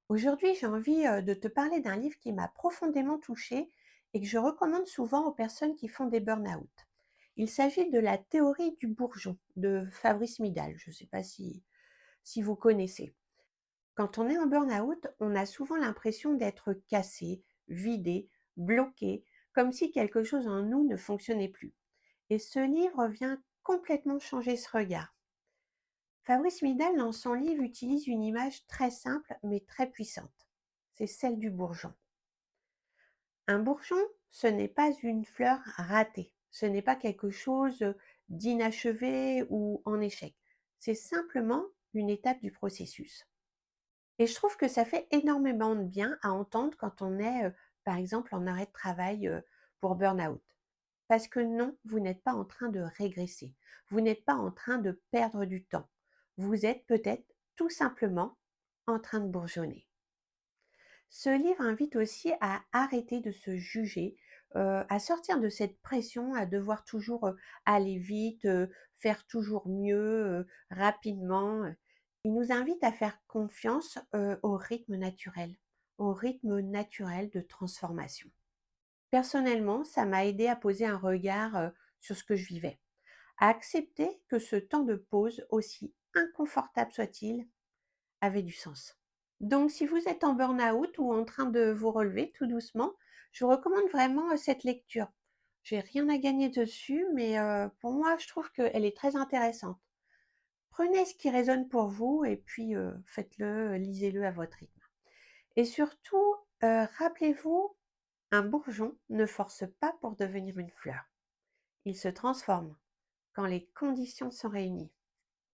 Aujourd'hui, j'ai envie de te parler d'un livre qui m'a profondément touchée et que je recommande souvent aux personnes qui font des burn-out. Il s'agit de la théorie du bourgeon de Fabrice Midal. Je ne sais pas si vous connaissez. Quand on est en burn-out, on a souvent l'impression d'être cassé, vidé, bloqué, comme si quelque chose en nous ne fonctionnait plus. Et ce livre vient complètement changer ce regard. Fabrice Midal, dans son livre, utilise une image très simple mais très puissante. C'est celle du bourgeon. Un bourgeon, ce n'est pas une fleur ratée. Ce n'est pas quelque chose d'inachevé ou en échec. C'est simplement une étape du processus. Et je trouve que ça fait énormément de bien à entendre quand on est, par exemple, en arrêt de travail pour burn-out. Parce que non, vous n'êtes pas en train de régresser. Vous n'êtes pas en train de perdre du temps. Vous êtes peut-être tout simplement en train de bourgeonner. Ce livre invite aussi à arrêter de se juger, à sortir de cette pression à devoir toujours, aller vite, faire toujours mieux, rapidement. Il nous invite à faire confiance, au rythme naturel de transformation. Personnellement, ça m'a aidé à poser un regard, sur ce que je vivais, à accepter que ce temps de pause, aussi inconfortable soit-il, avait du sens. Donc si vous êtes en burn-out ou en train de vous relever tout doucement, je vous recommande vraiment, cette lecture. J'ai rien à gagner dessus, mais pour moi, je trouve qu'elle est très intéressante. Prenez ce qui résonne pour vous et puis, faites-le, lisez-le à votre rythme. Et surtout, rappelez-vous, un bourgeon ne force pas pour devenir une fleur. Il se transforme quand les conditions sont réunies.